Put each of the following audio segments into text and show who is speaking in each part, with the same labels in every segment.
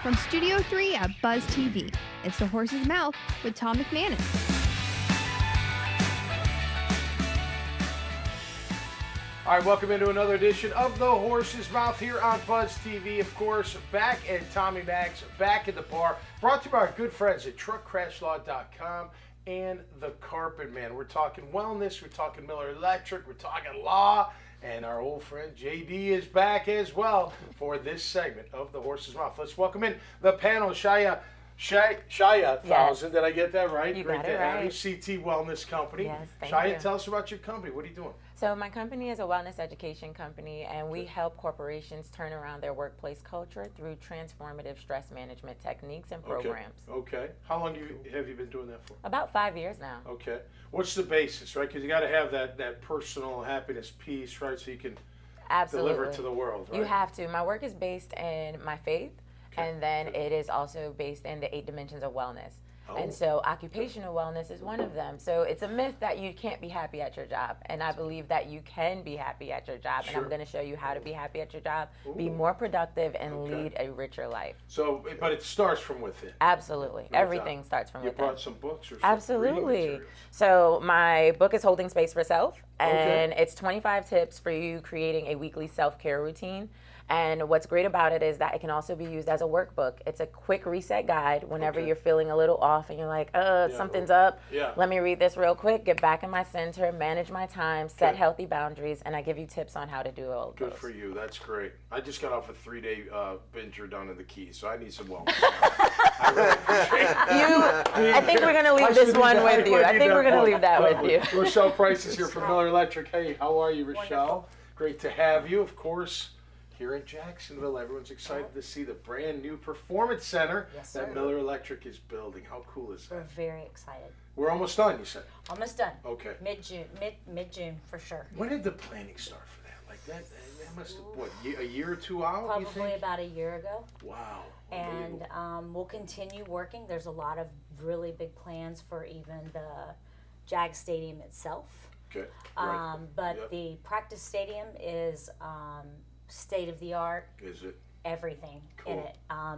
Speaker 1: From Studio 3 at Buzz TV, it's The Horse's Mouth with Tom McManus.
Speaker 2: All right, welcome into another edition of The Horse's Mouth here on Buzz TV. Of course, back at Tommy Mac's, back at the bar, brought to you by our good friends at truckcrashlaw.com and The Carpet Man. We're talking wellness, we're talking Miller Electric, we're talking law, and our old friend JD is back as well for this segment of The Horse's Mouth. Let's welcome in the panel, Cheya. Cheya Thousand, did I get that right?
Speaker 3: You
Speaker 2: Great
Speaker 3: got
Speaker 2: to
Speaker 3: it
Speaker 2: have
Speaker 3: right.
Speaker 2: you. CT Wellness Company.
Speaker 3: Yes, thank
Speaker 2: Cheya,
Speaker 3: you.
Speaker 2: tell us about your company. What are you doing?
Speaker 3: So my company is a wellness education company, and we help corporations turn around their workplace culture through transformative stress management techniques and programs.
Speaker 2: Okay. How long have you been doing that for?
Speaker 3: About 5 years now.
Speaker 2: Okay. What's the basis, right? Because you got to have that personal happiness piece, right? So you can
Speaker 3: Absolutely.
Speaker 2: deliver it to the world, right?
Speaker 3: You have to. My work is based in my faith, and then it is also based in the 8 dimensions of wellness. And so occupational wellness is one of them. So it's a myth that you can't be happy at your job. And I believe that you can be happy at your job.
Speaker 2: Sure.
Speaker 3: And I'm going to show you how to be happy at your job, be more productive, and lead a richer life.
Speaker 2: So, but it starts from within.
Speaker 3: Absolutely.
Speaker 2: No
Speaker 3: Everything
Speaker 2: doubt.
Speaker 3: starts from
Speaker 2: You
Speaker 3: within.
Speaker 2: brought some books or some reading
Speaker 3: Absolutely.
Speaker 2: materials.
Speaker 3: So my book is Holding Space for Self, and
Speaker 2: Okay.
Speaker 3: it's 25 tips for you creating a weekly self-care routine. And what's great about it is that it can also be used as a workbook. It's a quick reset guide whenever you're feeling a little off and you're like, something's up.
Speaker 2: Yeah.
Speaker 3: Let me read this real quick, get back in my center, manage my time, set healthy boundaries, and I give you tips on how to do all of
Speaker 2: Good
Speaker 3: those.
Speaker 2: for you. That's great. I just got off a 3-day binger down in the Keys, so I need some wellness. I really appreciate it.
Speaker 3: I think we're going to leave this one with you. I think we're going to leave that with you.
Speaker 2: Rochelle Price is here from Miller Electric. Hey, how are you, Rochelle?
Speaker 4: Wonderful.
Speaker 2: Great to have you. Of course, here in Jacksonville, everyone's excited to see the brand new performance center
Speaker 4: Yes,
Speaker 2: that
Speaker 4: sir.
Speaker 2: Miller Electric is building. How cool is
Speaker 4: We're
Speaker 2: that?
Speaker 4: very excited.
Speaker 2: We're almost done, you said.
Speaker 4: Almost done.
Speaker 2: Okay.
Speaker 4: Mid-June, mid-June for sure.
Speaker 2: When did the planning start for that? Like that must have, what, a year or two out, you
Speaker 4: Probably
Speaker 2: think?
Speaker 4: about a year ago.
Speaker 2: Wow.
Speaker 4: And
Speaker 2: Unbelievable.
Speaker 4: we'll continue working. There's a lot of really big plans for even the Jag Stadium itself.
Speaker 2: Okay. Right.
Speaker 4: But
Speaker 2: Yep.
Speaker 4: the practice stadium is state of the art.
Speaker 2: Is it?
Speaker 4: Everything
Speaker 2: Cool.
Speaker 4: in it.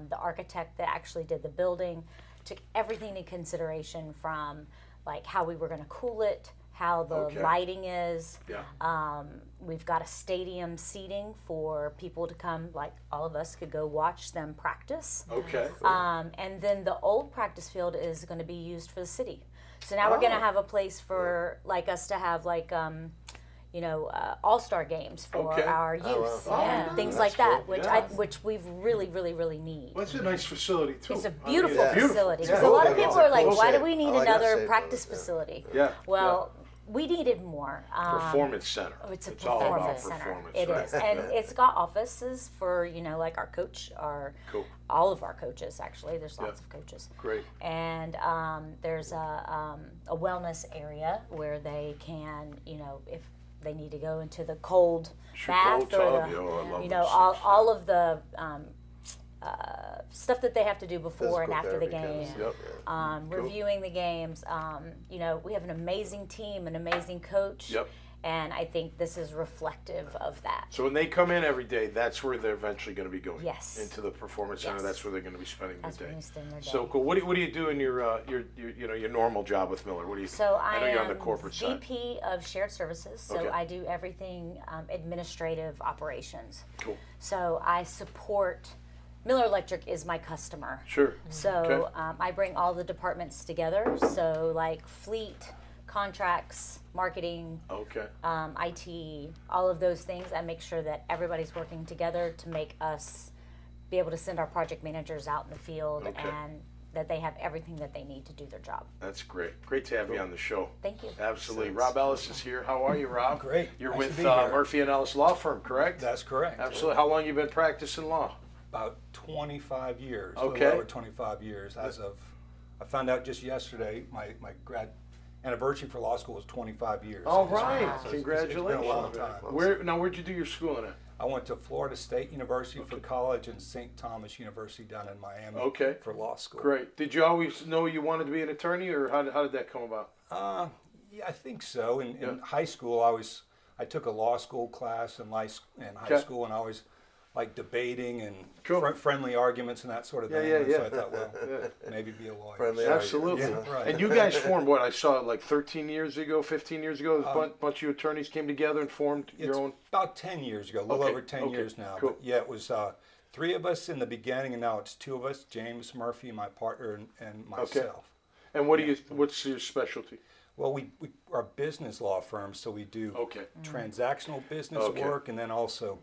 Speaker 4: The architect that actually did the building took everything in consideration, from like how we were going to cool it, how the
Speaker 2: Okay.
Speaker 4: lighting is.
Speaker 2: Yeah.
Speaker 4: We've got a stadium seating for people to come, like all of us could go watch them practice.
Speaker 2: Okay.
Speaker 4: And then the old practice field is going to be used for the city. So now we're going to have a place for like us to have like all-star games for
Speaker 2: Okay.
Speaker 4: our youth
Speaker 2: wow.
Speaker 4: and
Speaker 2: Oh,
Speaker 4: things
Speaker 2: that's
Speaker 4: like that,
Speaker 2: cool.
Speaker 4: which
Speaker 2: Yeah.
Speaker 4: which we've really need.
Speaker 2: Well, it's a nice facility too.
Speaker 4: It's a
Speaker 2: I mean,
Speaker 4: beautiful
Speaker 2: it's
Speaker 4: facility.
Speaker 2: Yeah.
Speaker 4: Because a lot of
Speaker 5: Yeah.
Speaker 4: people are like,
Speaker 5: Cool
Speaker 4: why do
Speaker 5: shape.
Speaker 4: we need
Speaker 5: I like that
Speaker 4: another
Speaker 5: shape
Speaker 4: practice
Speaker 5: of it, yeah.
Speaker 4: facility?
Speaker 2: Yeah.
Speaker 4: Well, we needed more.
Speaker 2: Performance center.
Speaker 4: It's a
Speaker 2: all about
Speaker 4: performance center.
Speaker 2: performance.
Speaker 4: It
Speaker 2: right?
Speaker 4: is, and it's got offices for like our coach,
Speaker 2: Cool.
Speaker 4: all of our coaches actually. There's lots
Speaker 2: Yeah.
Speaker 4: of coaches.
Speaker 2: Great.
Speaker 4: And there's a wellness area where they can, if they need to go into the cold
Speaker 2: Sure,
Speaker 4: bath
Speaker 2: cold
Speaker 4: or
Speaker 2: tub.
Speaker 4: the,
Speaker 2: Yeah, oh, I love
Speaker 4: you
Speaker 2: those
Speaker 4: know,
Speaker 2: things.
Speaker 4: all of the stuff that they have to do before and
Speaker 5: Physical
Speaker 4: after the
Speaker 5: therapy
Speaker 4: game.
Speaker 5: kind of stuff,
Speaker 2: Cool.
Speaker 4: Reviewing the games. We have an amazing team, an amazing coach.
Speaker 2: Yep.
Speaker 4: And I think this is reflective of that.
Speaker 2: So when they come in every day, that's where they're eventually going to be going.
Speaker 4: Yes.
Speaker 2: Into the performance center.
Speaker 4: Yes.
Speaker 2: That's where they're going to be spending
Speaker 4: That's
Speaker 2: their
Speaker 4: where
Speaker 2: day.
Speaker 4: they spend their day.
Speaker 2: So cool. What do you do in your normal job with Miller? What do you?
Speaker 4: So
Speaker 2: I know
Speaker 4: I
Speaker 2: you're on the
Speaker 4: am
Speaker 2: corporate side.
Speaker 4: VP of Shared Services. So
Speaker 2: Okay.
Speaker 4: I do everything administrative operations.
Speaker 2: Cool.
Speaker 4: So I support. Miller Electric is my customer.
Speaker 2: Sure.
Speaker 4: So
Speaker 2: Okay.
Speaker 4: I bring all the departments together. So like fleet, contracts, marketing,
Speaker 2: Okay.
Speaker 4: IT, all of those things. I make sure that everybody's working together to make us be able to send our project managers out in the field
Speaker 2: Okay.
Speaker 4: and that they have everything that they need to do their job.
Speaker 2: That's great. Great to have you on the show.
Speaker 4: Thank you.
Speaker 2: Absolutely. Rob Ellis is here. How are you, Rob?
Speaker 6: Great.
Speaker 2: You're
Speaker 6: Nice
Speaker 2: with
Speaker 6: to be here.
Speaker 2: Murphy and Ellis Law Firm, correct?
Speaker 6: That's correct.
Speaker 2: Absolutely. How long you been practicing law?
Speaker 6: About 25 years. A
Speaker 2: Okay.
Speaker 6: little over 25 years. I found out just yesterday, my grad anniversary for law school was 25 years.
Speaker 2: All
Speaker 6: So it's-
Speaker 2: right.
Speaker 6: so it's
Speaker 2: Congratulations.
Speaker 6: been a long time.
Speaker 2: Where'd you do your schooling at?
Speaker 6: I went to Florida State University for college and St. Thomas University down in Miami
Speaker 2: Okay.
Speaker 6: for law school.
Speaker 2: Great. Did you always know you wanted to be an attorney, or how did that come about?
Speaker 6: Yeah, I think so. In
Speaker 2: Yeah.
Speaker 6: high school, I took a law school class in high
Speaker 2: Okay.
Speaker 6: school, and I always like debating and
Speaker 2: Cool.
Speaker 6: friendly arguments and that sort of thing.
Speaker 2: yeah,
Speaker 6: And
Speaker 2: yeah.
Speaker 6: So I thought, well, maybe be a lawyer.
Speaker 5: Friendly
Speaker 2: Absolutely.
Speaker 5: arguments.
Speaker 6: Yeah, right.
Speaker 2: And you guys formed what? I saw like 13 years ago, 15 years ago. A bunch of you attorneys came together and formed your
Speaker 6: It's
Speaker 2: own.
Speaker 6: about 10 years ago, a little
Speaker 2: Okay,
Speaker 6: over 10
Speaker 2: okay,
Speaker 6: years now.
Speaker 2: cool.
Speaker 6: But yeah, it was 3 of us in the beginning, and now it's 2 of us, James Murphy, my partner, and myself.
Speaker 2: And what do you? What's your specialty?
Speaker 6: Well, we are a business law firm, so we do
Speaker 2: Okay.
Speaker 6: transactional business
Speaker 2: Okay.
Speaker 6: work and then also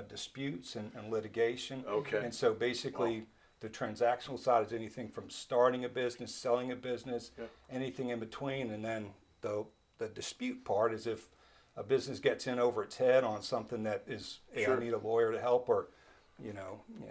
Speaker 6: disputes and litigation.
Speaker 2: Okay.
Speaker 6: And so basically, the transactional side is anything from starting a business, selling a business, anything in between, and then the dispute part is if a business gets in over its head on something that is, hey,
Speaker 2: Sure.
Speaker 6: I need a lawyer to help, or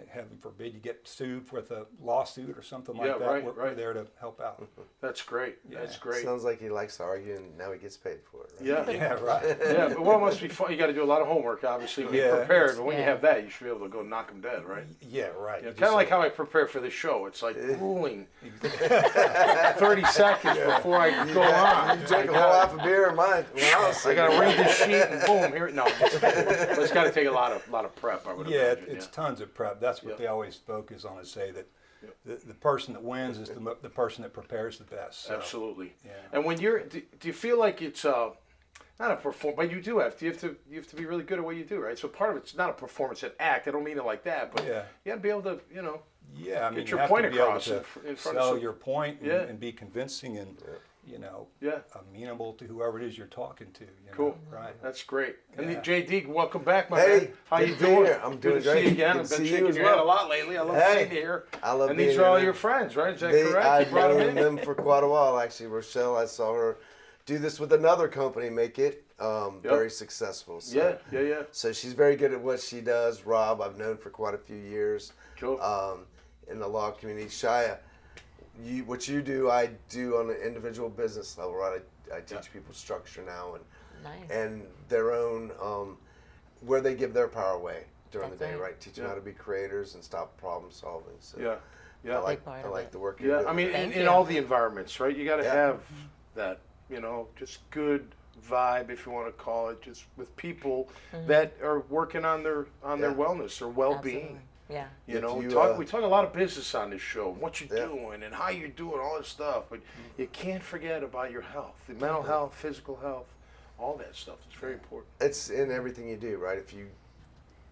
Speaker 6: heaven forbid you get sued with a lawsuit or something like
Speaker 2: Yeah,
Speaker 6: that.
Speaker 2: right,
Speaker 6: We're
Speaker 2: right.
Speaker 6: there to help out.
Speaker 2: That's great. That's great.
Speaker 5: Sounds like he likes to argue, and now he gets paid for it. Right?
Speaker 2: Yeah.
Speaker 6: Yeah, right.
Speaker 2: Yeah, but well, it must be fun. You got to do a lot of homework, obviously, to be
Speaker 6: Yeah.
Speaker 2: prepared. But when you
Speaker 3: Yeah.
Speaker 2: have that, you should be able to go knock them dead, right?
Speaker 6: Yeah, right.
Speaker 2: Yeah,
Speaker 6: You
Speaker 2: kind of
Speaker 6: just
Speaker 2: like how I prepare for this show. It's like grueling. 30 seconds before I go on.
Speaker 5: You drink a whole half a beer in mine.
Speaker 2: I got to read the sheet and boom, here. No, but it's got to take a lot of prep. I would
Speaker 6: Yeah,
Speaker 2: imagine.
Speaker 6: it's tons of prep. That's what
Speaker 2: Yeah.
Speaker 6: they always focus on, is say that the person that wins is the person that prepares the best. So,
Speaker 2: Absolutely.
Speaker 6: Yeah.
Speaker 2: And when do you feel like it's not a perform, but you have to be really good at what you do, right? So part of it's not a performance, an act. I don't mean it like that, but
Speaker 6: Yeah.
Speaker 2: you got to be able to,
Speaker 6: Yeah, I mean,
Speaker 2: Get
Speaker 6: you
Speaker 2: your
Speaker 6: have
Speaker 2: point
Speaker 6: to be able
Speaker 2: across
Speaker 6: to
Speaker 2: in front
Speaker 6: sell
Speaker 2: of
Speaker 6: your point and,
Speaker 2: Yeah.
Speaker 6: and be convincing and,
Speaker 2: Yeah.
Speaker 6: amenable to whoever it is you're talking to.
Speaker 2: Cool.
Speaker 6: Right.
Speaker 2: That's great. And
Speaker 6: Yeah.
Speaker 2: JD, welcome back, my
Speaker 5: Hey,
Speaker 2: man. How
Speaker 5: good
Speaker 2: you
Speaker 5: to be
Speaker 2: doing?
Speaker 5: here. I'm doing
Speaker 2: Good to
Speaker 5: great.
Speaker 2: see you again.
Speaker 5: Good
Speaker 2: I've
Speaker 5: to
Speaker 2: been
Speaker 5: see you
Speaker 2: shaking
Speaker 5: as
Speaker 2: your hand a
Speaker 5: well.
Speaker 2: lot lately. I love
Speaker 5: Hey,
Speaker 2: seeing you here.
Speaker 5: I love
Speaker 2: And
Speaker 5: being
Speaker 2: these are
Speaker 5: here,
Speaker 2: all
Speaker 5: man.
Speaker 2: your friends, right? Is that correct? You
Speaker 5: I've
Speaker 2: brought them
Speaker 5: known
Speaker 2: in?
Speaker 5: them for quite a while, actually. Rochelle, I saw her do this with another company, make it very successful. So,
Speaker 2: Yeah.
Speaker 5: So she's very good at what she does. Rob, I've known for quite a few years.
Speaker 2: Cool.
Speaker 5: In the law community. Cheya, what you do, I do on an individual business level, right? I teach people structure now
Speaker 3: Nice.
Speaker 5: and their own, where they give their power away during
Speaker 3: That's
Speaker 5: the day,
Speaker 3: right.
Speaker 5: right? Teach them how to be creators and stop problem solving. So
Speaker 2: Yeah.
Speaker 5: I
Speaker 3: Big part
Speaker 5: I
Speaker 3: of
Speaker 5: like
Speaker 3: it.
Speaker 5: the work you're
Speaker 2: Yeah,
Speaker 5: doing.
Speaker 2: I mean,
Speaker 3: Thank
Speaker 2: in
Speaker 3: you.
Speaker 2: all the environments, right? You got to
Speaker 5: Yeah.
Speaker 2: have that, just good vibe, if you want to call it, just with people that are working on their
Speaker 5: Yeah.
Speaker 2: wellness, their well-being.
Speaker 3: Absolutely. Yeah.
Speaker 2: You
Speaker 5: If
Speaker 2: know,
Speaker 5: you,
Speaker 2: we talk a lot of business on this show, what you're
Speaker 5: Yeah.
Speaker 2: doing and how you're doing all this stuff, but you can't forget about your health, the mental health, physical health, all that stuff. It's very important.
Speaker 5: It's in everything you do, right? If you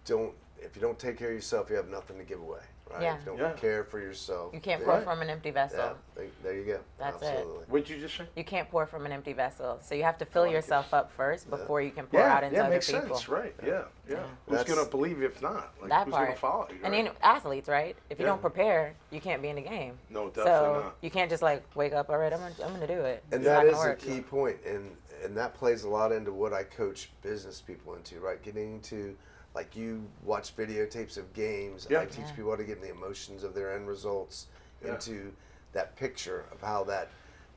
Speaker 5: don't take care of yourself, you have nothing to give away, right?
Speaker 3: Yeah.
Speaker 5: If you don't
Speaker 2: Yeah.
Speaker 5: care for yourself,
Speaker 3: You can't
Speaker 5: then-
Speaker 3: pour
Speaker 2: Right.
Speaker 3: from an empty vessel.
Speaker 5: Yeah, there you go.
Speaker 3: That's it.
Speaker 5: Absolutely.
Speaker 2: What did you just say?
Speaker 3: You can't pour from an empty vessel. So you have to fill
Speaker 5: like it.
Speaker 3: yourself up first before you can pour out into other
Speaker 2: makes
Speaker 3: people.
Speaker 2: sense, right? Yeah. Who's
Speaker 5: That's-
Speaker 2: going to believe you if not? Like,
Speaker 3: That
Speaker 2: who's
Speaker 3: part.
Speaker 2: going to follow you?
Speaker 3: And
Speaker 2: right?
Speaker 3: then athletes, right? If you
Speaker 2: Yeah.
Speaker 3: don't prepare, you can't be in the game.
Speaker 2: No, definitely
Speaker 3: So
Speaker 2: not.
Speaker 3: you can't just like wake up, all right, I'm gonna do it.
Speaker 5: And
Speaker 3: It's
Speaker 5: that
Speaker 3: not
Speaker 5: is
Speaker 3: gonna
Speaker 5: a
Speaker 3: work.
Speaker 5: key point, and that plays a lot into what I coach business people into, right? Getting into, like, you watch videotapes of games.
Speaker 2: Yeah.
Speaker 5: I teach people how to get the emotions of their end results
Speaker 2: Yeah.
Speaker 5: into that picture of how that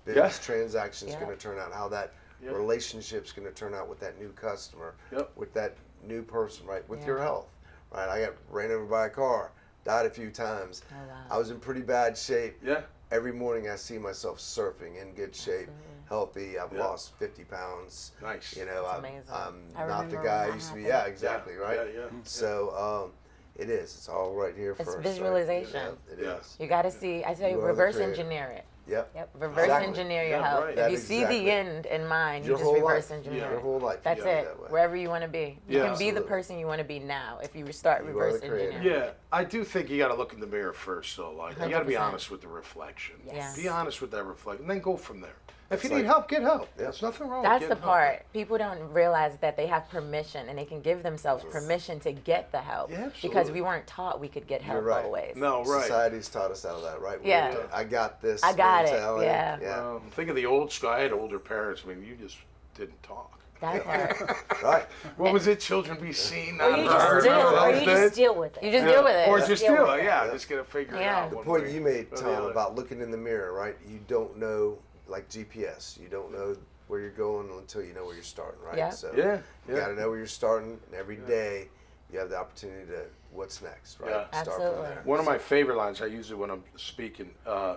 Speaker 5: business
Speaker 2: Yeah.
Speaker 5: transaction is
Speaker 3: Yeah.
Speaker 5: going to turn out, how that
Speaker 2: Yeah.
Speaker 5: relationship's going to turn out with that new customer,
Speaker 2: Yep.
Speaker 5: with that new person, right? With
Speaker 3: Yeah.
Speaker 5: your health, right? I got ran over by a car, died a few times.
Speaker 3: Oh, wow.
Speaker 5: I was in pretty bad shape.
Speaker 2: Yeah.
Speaker 5: Every morning I see myself surfing in good shape, healthy. I've
Speaker 2: Yeah.
Speaker 5: lost 50 pounds.
Speaker 2: Nice.
Speaker 5: You know,
Speaker 3: That's
Speaker 5: I'm,
Speaker 3: amazing.
Speaker 5: I'm
Speaker 4: I
Speaker 5: not the
Speaker 4: remember
Speaker 5: guy I
Speaker 4: when that
Speaker 5: used to be.
Speaker 4: happened.
Speaker 5: Yeah, exactly, right?
Speaker 2: Yeah.
Speaker 5: So it is. It's all right here
Speaker 3: It's
Speaker 5: first.
Speaker 3: visualization.
Speaker 5: Right?
Speaker 2: Yeah.
Speaker 5: It is.
Speaker 3: You got to see. I tell you,
Speaker 5: You are the
Speaker 3: reverse
Speaker 5: creator.
Speaker 3: engineer it.
Speaker 5: Yep.
Speaker 4: Yep.
Speaker 3: Reverse
Speaker 5: Exactly.
Speaker 3: engineer your
Speaker 2: Yeah,
Speaker 3: health.
Speaker 2: right.
Speaker 3: If
Speaker 5: That
Speaker 3: you see
Speaker 5: exactly.
Speaker 3: the end in mind,
Speaker 5: Your
Speaker 3: you just
Speaker 5: whole
Speaker 3: reverse
Speaker 5: life.
Speaker 3: engineer
Speaker 5: Your
Speaker 3: it.
Speaker 5: whole life.
Speaker 3: That's
Speaker 5: you gotta
Speaker 3: it.
Speaker 5: do that way.
Speaker 3: Wherever you want to be, you
Speaker 2: Yeah.
Speaker 3: can be the
Speaker 5: Absolutely.
Speaker 3: person you want to be now if you start
Speaker 5: You are
Speaker 3: reverse
Speaker 5: the creator.
Speaker 3: engineering.
Speaker 2: Yeah, I do think you got to look in the mirror first, though. Like, you got to be
Speaker 3: 100%.
Speaker 2: honest with the reflection.
Speaker 3: Yes.
Speaker 2: Be honest with that reflection, then go from there. If
Speaker 5: It's
Speaker 2: you need
Speaker 5: like-
Speaker 2: help, get help.
Speaker 5: Yeah.
Speaker 2: There's nothing wrong
Speaker 3: That's
Speaker 2: with
Speaker 3: the
Speaker 2: getting help.
Speaker 3: part. People don't realize that they have permission and they can give themselves permission to get the help.
Speaker 2: Yeah,
Speaker 3: because
Speaker 2: absolutely.
Speaker 3: we weren't taught we could get
Speaker 5: You're
Speaker 3: help
Speaker 5: right.
Speaker 3: always.
Speaker 2: No, right.
Speaker 5: Society's taught us out of that, right?
Speaker 3: Yeah.
Speaker 5: I got this.
Speaker 3: I got it,
Speaker 5: mentality.
Speaker 3: yeah.
Speaker 5: Yeah.
Speaker 2: Think of the old school. I had older parents. I mean, you just didn't talk.
Speaker 3: That part.
Speaker 5: Right.
Speaker 2: What was it? Children be seen,
Speaker 4: Or
Speaker 2: not
Speaker 4: you
Speaker 2: heard.
Speaker 4: just deal,
Speaker 2: Remember
Speaker 4: or
Speaker 2: those
Speaker 4: you
Speaker 2: days?
Speaker 4: just deal with it.
Speaker 3: You just deal with it.
Speaker 2: Or just
Speaker 4: deal
Speaker 2: do
Speaker 4: with
Speaker 2: it.
Speaker 4: it.
Speaker 2: Yeah,
Speaker 5: Yeah.
Speaker 2: just get to figure it
Speaker 3: Yeah.
Speaker 2: out.
Speaker 5: The
Speaker 2: one
Speaker 5: point
Speaker 2: way
Speaker 5: you made,
Speaker 2: or the
Speaker 5: Tom,
Speaker 2: other.
Speaker 5: about looking in the mirror, right? You don't know, like GPS, you don't know where you're going until you know where you're starting, right?
Speaker 3: Yeah.
Speaker 5: So
Speaker 2: Yeah,
Speaker 5: you
Speaker 2: yeah.
Speaker 5: got to know where you're starting, and every day you have the opportunity to what's next, right?
Speaker 2: Yeah.
Speaker 5: Start
Speaker 3: Absolutely.
Speaker 5: from there.
Speaker 2: One of my favorite lines, I use it when I'm speaking,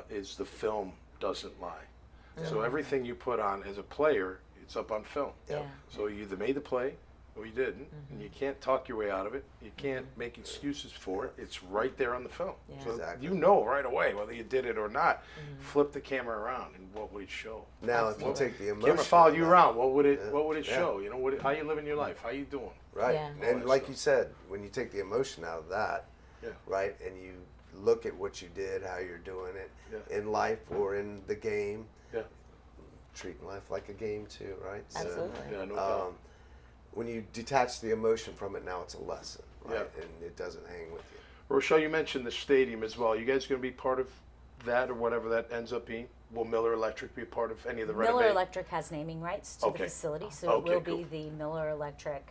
Speaker 2: is the film doesn't lie. So everything you put on as a player, it's up on film.
Speaker 3: Yeah.
Speaker 2: So you either made the play Well, you didn't, and you can't talk your way out of it. You can't make excuses for it. It's right there on the film.
Speaker 3: Yeah.
Speaker 2: So
Speaker 5: Exactly.
Speaker 2: you know right away whether you did it or not. Flip the camera around, and what would it show?
Speaker 5: Now, if you take the emotion,
Speaker 2: Camera followed you
Speaker 5: of that-
Speaker 2: around. What would it
Speaker 5: Yeah.
Speaker 2: show? You know, how you living your life? How you doing?
Speaker 5: Right.
Speaker 3: Yeah.
Speaker 2: All
Speaker 5: And
Speaker 2: that
Speaker 5: like
Speaker 2: stuff.
Speaker 5: you said, when you take the emotion out of that,
Speaker 2: Yeah.
Speaker 5: right, and you look at what you did, how you're doing it
Speaker 2: Yeah.
Speaker 5: in life or in the game,
Speaker 2: Yeah.
Speaker 5: treating life like a game too, right?
Speaker 3: Absolutely.
Speaker 2: Yeah, no doubt.
Speaker 5: When you detach the emotion from it, now it's a lesson, right?
Speaker 2: Yeah.
Speaker 5: And it doesn't hang with you.
Speaker 2: Rochelle, you mentioned the stadium as well. You guys going to be part of that or whatever that ends up being? Will Miller Electric be a part of any of the
Speaker 4: Miller
Speaker 2: renovation?
Speaker 4: Electric has naming rights to
Speaker 2: Okay.
Speaker 4: the facility, so
Speaker 2: Okay,
Speaker 4: it will
Speaker 2: cool.
Speaker 4: be the Miller Electric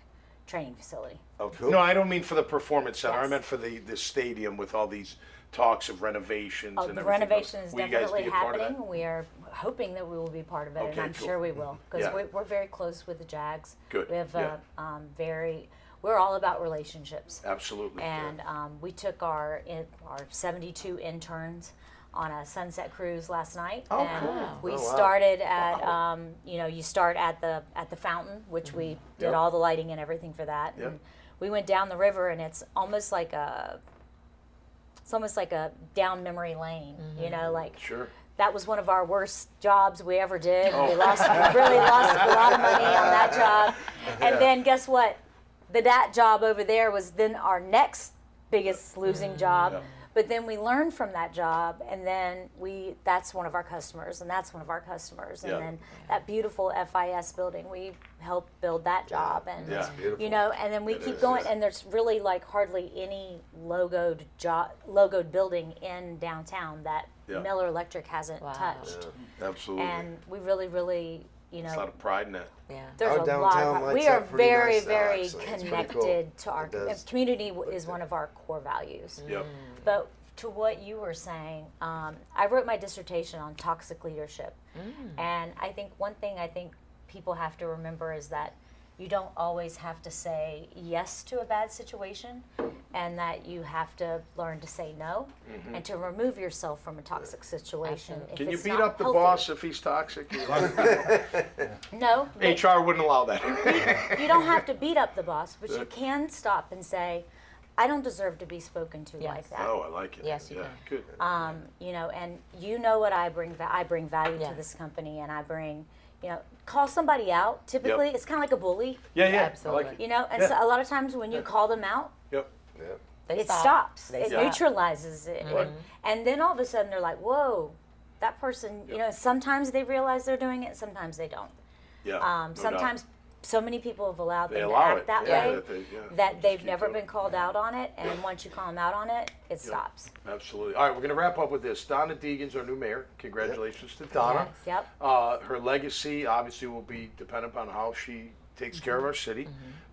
Speaker 4: training facility.
Speaker 2: Okay.
Speaker 5: Cool.
Speaker 2: No, I don't mean for the performance center. I
Speaker 4: Yes.
Speaker 2: meant for the stadium with all these talks of renovations
Speaker 4: Oh,
Speaker 2: and
Speaker 4: the
Speaker 2: everything.
Speaker 4: renovation is
Speaker 2: Will you guys
Speaker 4: definitely
Speaker 2: be a part of that?
Speaker 4: happening. We are hoping that we will be part of it,
Speaker 2: Okay,
Speaker 4: and I'm
Speaker 2: cool.
Speaker 4: sure we will, because
Speaker 2: Yeah.
Speaker 4: we're very close with the Jags.
Speaker 2: Good,
Speaker 4: We have
Speaker 2: yeah.
Speaker 4: we're all about relationships.
Speaker 2: Absolutely. yeah.
Speaker 4: And we took our 72 interns on a sunset cruise last night.
Speaker 2: Oh,
Speaker 4: and
Speaker 2: cool.
Speaker 4: we
Speaker 5: Oh, wow.
Speaker 4: started at you start at the fountain, which we did
Speaker 2: Yep.
Speaker 4: all the lighting and everything for that.
Speaker 2: Yep.
Speaker 4: And we went down the river, and it's almost like a down memory lane. You know, like
Speaker 2: Sure.
Speaker 4: that was one of our worst jobs we ever did.
Speaker 2: Oh.
Speaker 4: We really lost a lot of money on that job. And then guess what? That job over there was then our next biggest losing job.
Speaker 2: Yeah.
Speaker 4: But then we learned from that job, and then that's one of our customers, and that's one of our customers. And
Speaker 2: Yeah.
Speaker 4: then that beautiful FIS building, we helped build that job. And
Speaker 2: Yeah.
Speaker 5: Beautiful.
Speaker 4: you know, and then we
Speaker 2: It
Speaker 4: keep
Speaker 2: is,
Speaker 4: going,
Speaker 2: yeah.
Speaker 4: and there's really like hardly any logoed building in downtown that
Speaker 2: Yeah.
Speaker 4: Miller Electric hasn't
Speaker 3: Wow.
Speaker 4: touched.
Speaker 2: Absolutely.
Speaker 4: And we really, you
Speaker 2: There's a
Speaker 4: know,
Speaker 2: lot of pride in that.
Speaker 3: Yeah.
Speaker 4: there's
Speaker 5: Our
Speaker 4: a lot
Speaker 5: downtown
Speaker 4: of
Speaker 5: lights
Speaker 4: we are
Speaker 5: up pretty
Speaker 4: very,
Speaker 5: nice now,
Speaker 4: very
Speaker 5: actually. It's pretty
Speaker 4: connected
Speaker 5: cool.
Speaker 4: to our
Speaker 5: It does.
Speaker 4: community is one of our core values.
Speaker 2: Yep.
Speaker 4: But to what you were saying, I wrote my dissertation on toxic leadership, and I think one thing I think people have to remember is that you don't always have to say yes to a bad situation, and that you have to learn to say no, and to remove yourself from a toxic situation.
Speaker 3: Absolutely.
Speaker 4: if
Speaker 2: Can you
Speaker 4: it's
Speaker 2: beat
Speaker 4: not
Speaker 2: up the
Speaker 4: healthy.
Speaker 2: boss if he's toxic?
Speaker 4: No, but
Speaker 2: HR wouldn't allow that.
Speaker 4: you don't have to beat up the boss, but you can stop and say, I don't deserve to be spoken to
Speaker 3: Yes.
Speaker 4: like that.
Speaker 2: Oh, I like it.
Speaker 3: Yes, you
Speaker 2: yeah,
Speaker 3: can.
Speaker 2: Good.
Speaker 4: You know, and you know what I bring. I bring value
Speaker 3: Yes.
Speaker 4: to this company, and I bring, you know, call somebody out. Typically, it's kind of like a bully,
Speaker 2: Yeah, yeah.
Speaker 3: Absolutely.
Speaker 2: I like it.
Speaker 4: you know. And
Speaker 2: Yeah.
Speaker 4: so a lot of times when you call them out,
Speaker 2: Yep.
Speaker 5: Yep.
Speaker 3: They
Speaker 4: it
Speaker 3: stop.
Speaker 4: stops.
Speaker 3: They
Speaker 4: It
Speaker 3: stop.
Speaker 4: neutralizes it, and then all of a sudden they're like, "Whoa, that person." You know, sometimes they realize they're doing it, sometimes they don't.
Speaker 2: Yeah. no doubt.
Speaker 4: Sometimes so many people have allowed
Speaker 2: They
Speaker 4: them to
Speaker 2: allow
Speaker 4: act
Speaker 2: it.
Speaker 4: that
Speaker 2: Yeah,
Speaker 4: way
Speaker 2: that they- yeah.
Speaker 4: that
Speaker 2: Just
Speaker 4: they've
Speaker 2: keep
Speaker 4: never
Speaker 2: doing
Speaker 4: been called out on it, and once you call them out on it, it stops.
Speaker 2: Absolutely. All right, we're going to wrap up with this. Donna Deegan's our new mayor. Congratulations to Donna.
Speaker 3: Yes.
Speaker 4: Yep.
Speaker 2: Her legacy obviously will be dependent on how she takes care of our city.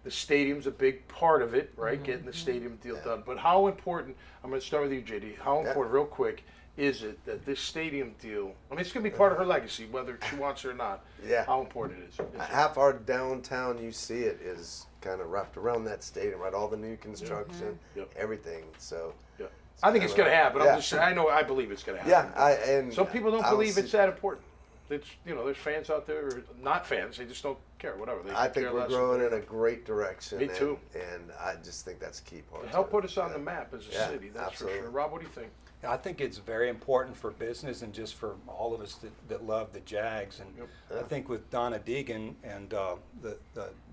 Speaker 2: The stadium's a big part of it, right? Getting the stadium deal done. But how important, I'm going to start with you, JD, how important, real quick, is it that this stadium deal, I mean, it's going to be part of her legacy, whether she wants it or not.
Speaker 5: Yeah.
Speaker 2: How important it is.
Speaker 5: Half our downtown, you see it, is kind of wrapped around that stadium, right? All the new construction,
Speaker 2: Yep.
Speaker 5: everything. So,
Speaker 2: Yeah. I think it's going to happen.
Speaker 5: Yeah.
Speaker 2: I'm just saying, I believe it's going to
Speaker 5: yeah,
Speaker 2: happen.
Speaker 5: and
Speaker 2: Some people don't
Speaker 5: I
Speaker 2: believe
Speaker 5: see-
Speaker 2: it's that important. It's, you know, there's fans out there, or not fans, they just don't care, whatever. They
Speaker 5: I
Speaker 2: could
Speaker 5: think
Speaker 2: care
Speaker 5: we're
Speaker 2: less.
Speaker 5: growing in a great direction.
Speaker 2: Me too.
Speaker 5: And I just think that's a key part.
Speaker 2: Help
Speaker 5: to it.
Speaker 2: put us on
Speaker 5: Yeah.
Speaker 2: the map as a
Speaker 5: Yeah,
Speaker 2: city, that's
Speaker 5: absolutely.
Speaker 2: for sure. Rob, what do you think?
Speaker 6: I think it's very important for business and just for all of us that love the Jags. And
Speaker 2: Yep.
Speaker 6: I think with Donna Deegan and the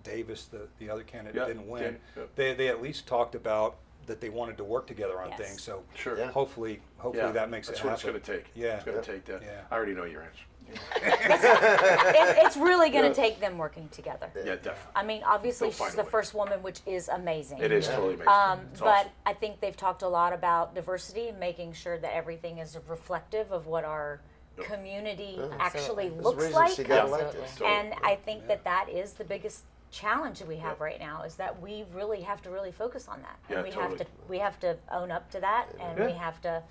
Speaker 6: Davis, the other candidate
Speaker 2: Yeah,
Speaker 6: didn't win,
Speaker 2: yep.
Speaker 6: they at least talked about that they wanted to work together on
Speaker 4: Yes.
Speaker 6: things. So
Speaker 2: Sure.
Speaker 5: Yeah.
Speaker 6: hopefully
Speaker 2: Yeah,
Speaker 6: that makes
Speaker 2: that's
Speaker 6: it
Speaker 2: what
Speaker 6: happen.
Speaker 2: it's going to take.
Speaker 6: Yeah.
Speaker 2: It's going to take that.
Speaker 6: Yeah.
Speaker 2: I already know your answer.
Speaker 4: It's really going to take them working together.
Speaker 2: Yeah, definitely.
Speaker 4: I mean, obviously,
Speaker 2: They'll find
Speaker 4: she's
Speaker 2: a
Speaker 4: the
Speaker 2: way.
Speaker 4: first woman, which is amazing.
Speaker 2: It is totally amazing. It's
Speaker 4: But
Speaker 2: awesome.
Speaker 4: I think they've talked a lot about diversity, making sure that everything is reflective of what our community actually
Speaker 3: Absolutely.
Speaker 5: There's a
Speaker 4: looks
Speaker 5: reason
Speaker 4: like.
Speaker 5: she got
Speaker 3: Absolutely.
Speaker 5: elected.
Speaker 2: Totally.
Speaker 4: And I think that is the biggest challenge that we have right now, is that we really have to really focus on that.
Speaker 2: Yeah,
Speaker 4: And
Speaker 2: totally.
Speaker 4: we have to own up to that, and
Speaker 2: Yeah.
Speaker 4: we have to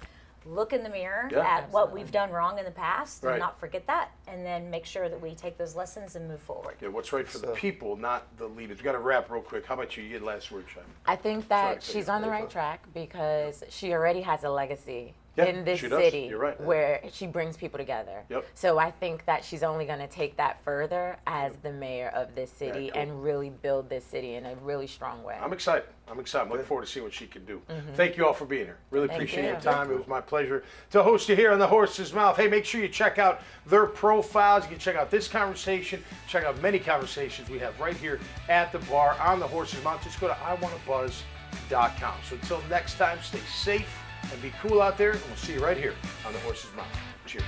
Speaker 4: look in the mirror
Speaker 2: Yeah.
Speaker 4: at what
Speaker 3: Absolutely.
Speaker 4: we've done wrong in the past
Speaker 2: Right.
Speaker 4: and not forget that, and then make sure that we take those lessons and move forward.
Speaker 2: Yeah, what's right for the
Speaker 5: So-
Speaker 2: people, not the leaders. We got to wrap real quick. How about you? You get last word, Shine.
Speaker 3: I think
Speaker 2: Sorry,
Speaker 3: that she's on the
Speaker 2: You're
Speaker 3: right
Speaker 2: fine.
Speaker 3: track because she already has a legacy in this
Speaker 2: she does.
Speaker 3: city
Speaker 2: You're right.
Speaker 3: where she brings people together.
Speaker 2: Yep.
Speaker 3: So I think that she's only going to take that further as the mayor of this city
Speaker 2: cool.
Speaker 3: and really build this city in a really strong way.
Speaker 2: I'm excited. I'm looking forward to seeing what she can do. Thank you all for being here. Really
Speaker 3: Thank
Speaker 2: appreciate
Speaker 3: you.
Speaker 2: your time. It was my pleasure to host you here on The Horse's Mouth. Hey, make sure you check out their profiles. You can check out this conversation, check out many conversations we have right here at the bar on The Horse's Mouth. Just go to iwannabuzz.com. So until next time, stay safe and be cool out there, and we'll see you right here on The Horse's Mouth. Cheers.